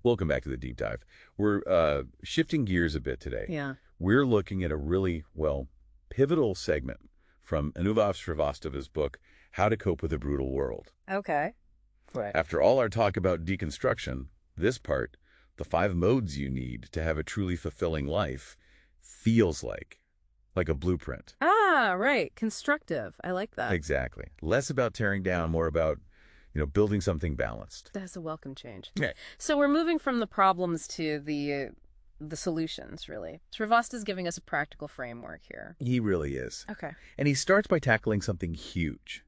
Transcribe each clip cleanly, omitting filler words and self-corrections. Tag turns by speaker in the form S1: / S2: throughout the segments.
S1: Welcome back to the deep dive. We're shifting gears a bit today.
S2: Yeah.
S1: We're looking at a really, pivotal segment from Anubhav Srivastava's book, How to Cope with a Brutal World.
S2: Okay. Right.
S1: After all our talk about deconstruction, this part, the 5 modes you need to have a truly fulfilling life, feels like a blueprint.
S2: Ah, right. Constructive. I like that.
S1: Exactly. Less about tearing down, more about, building something balanced.
S2: That's a welcome change.
S1: Yeah.
S2: So we're moving from the problems to the solutions, really. Srivastava's giving us a practical framework here.
S1: He really is.
S2: Okay.
S1: And he starts by tackling something huge,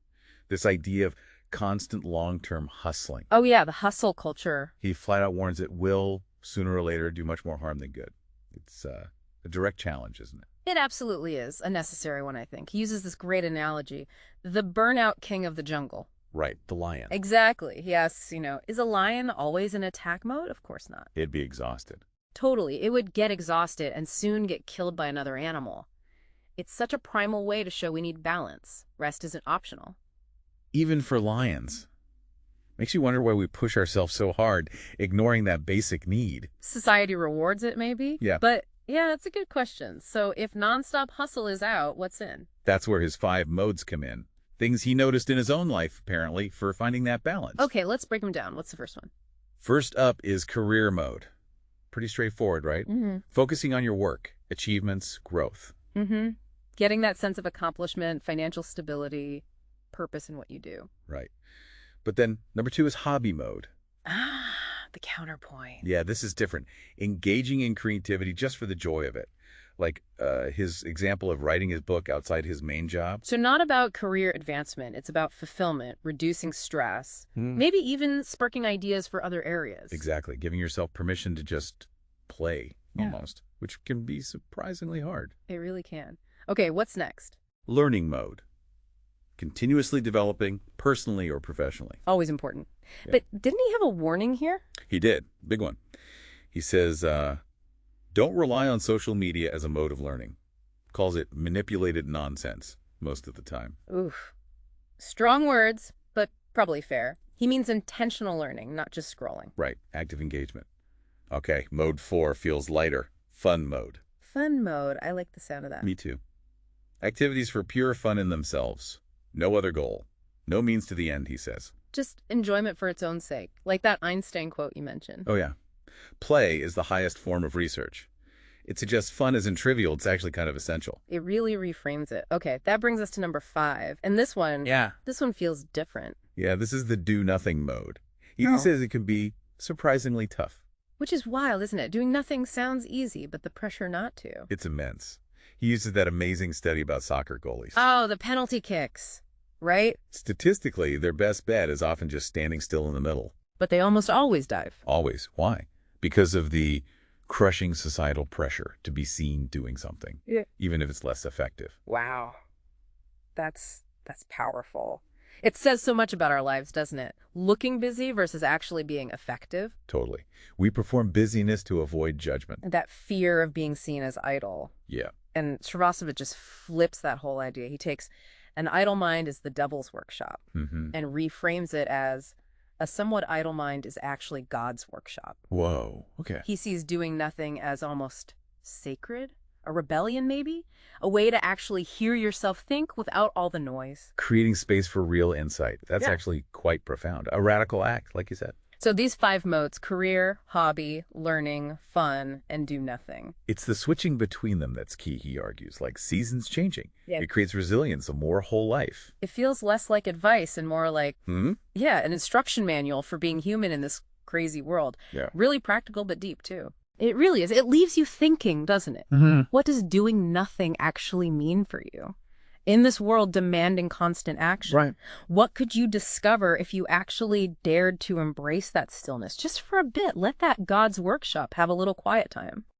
S1: this idea of constant long-term hustling.
S2: Oh, yeah, the hustle culture.
S1: He flat out warns it will, sooner or later, do much more harm than good. It's a direct challenge, isn't it?
S2: It absolutely is. A necessary one, I think. He uses this great analogy. The burnout king of the jungle.
S1: Right, the lion.
S2: Exactly. He asks, is a lion always in attack mode? Of course not.
S1: It'd be exhausted.
S2: Totally. It would get exhausted and soon get killed by another animal. It's such a primal way to show we need balance. Rest isn't optional.
S1: Even for lions. Makes you wonder why we push ourselves so hard, ignoring that basic need.
S2: Society rewards it, maybe?
S1: Yeah.
S2: But, yeah, that's a good question. So if nonstop hustle is out, what's in?
S1: That's where his 5 modes come in. Things he noticed in his own life, apparently, for finding that balance.
S2: Okay, let's break them down. What's the first one?
S1: First up is career mode. Pretty straightforward, right?
S2: Mm-hmm.
S1: Focusing on your work, achievements, growth.
S2: Mm-hmm. Getting that sense of accomplishment, financial stability, purpose in what you do.
S1: Right. But then number 2 is hobby mode.
S2: Ah, the counterpoint.
S1: Yeah, this is different. Engaging in creativity just for the joy of it. Like his example of writing his book outside his main job.
S2: So not about career advancement. It's about fulfillment, reducing stress, maybe even sparking ideas for other areas.
S1: Exactly. Giving yourself permission to just play, almost, which can be surprisingly hard.
S2: It really can. Okay, what's next?
S1: Learning mode. Continuously developing, personally or professionally.
S2: Always important.
S1: Yeah.
S2: But didn't he have a warning here?
S1: He did. Big one. He says, don't rely on social media as a mode of learning. Calls it manipulated nonsense most of the time.
S2: Oof. Strong words, but probably fair. He means intentional learning, not just scrolling.
S1: Right. Active engagement. Okay. Mode 4 feels lighter. Fun mode.
S2: Fun mode. I like the sound of that.
S1: Me too. Activities for pure fun in themselves. No other goal. No means to the end, he says.
S2: Just enjoyment for its own sake. Like that Einstein quote you mentioned.
S1: Oh, yeah. Play is the highest form of research. It suggests fun isn't trivial. It's actually kind of essential.
S2: It really reframes it. Okay, that brings us to number 5. And this one, this one feels different.
S1: Yeah, this is the do-nothing mode. He says it can be surprisingly tough.
S2: Which is wild, isn't it? Doing nothing sounds easy, but the pressure not to.
S1: It's immense. He uses that amazing study about soccer goalies.
S2: Oh, the penalty kicks, right?
S1: Statistically, their best bet is often just standing still in the middle.
S2: But they almost always dive.
S1: Always. Why? Because of the crushing societal pressure to be seen doing something, even if it's less effective.
S2: Wow. That's powerful. It says so much about our lives, doesn't it? Looking busy versus actually being effective.
S1: Totally. We perform busyness to avoid judgment.
S2: And that fear of being seen as idle.
S1: Yeah.
S2: And Srivastava just flips that whole idea. He takes an idle mind as the devil's workshop and reframes it as a somewhat idle mind is actually God's workshop.
S1: Whoa. Okay.
S2: He sees doing nothing as almost sacred, a rebellion maybe, a way to actually hear yourself think without all the noise.
S1: Creating space for real insight. That's actually quite profound. A radical act, like you said.
S2: So these 5 modes, career, hobby, learning, fun, and do nothing.
S1: It's the switching between them that's key, he argues, like seasons changing.
S2: Yeah.
S1: It creates resilience, a more whole life.
S2: It feels less like advice and more like, an instruction manual for being human in this crazy world.
S1: Yeah.
S2: Really practical, but deep, too. It really is. It leaves you thinking, doesn't it? What does doing nothing actually mean for you? In this world demanding constant action,
S1: Right.
S2: What could you discover if you actually dared to embrace that stillness just for a bit? Let that God's workshop have a little quiet time.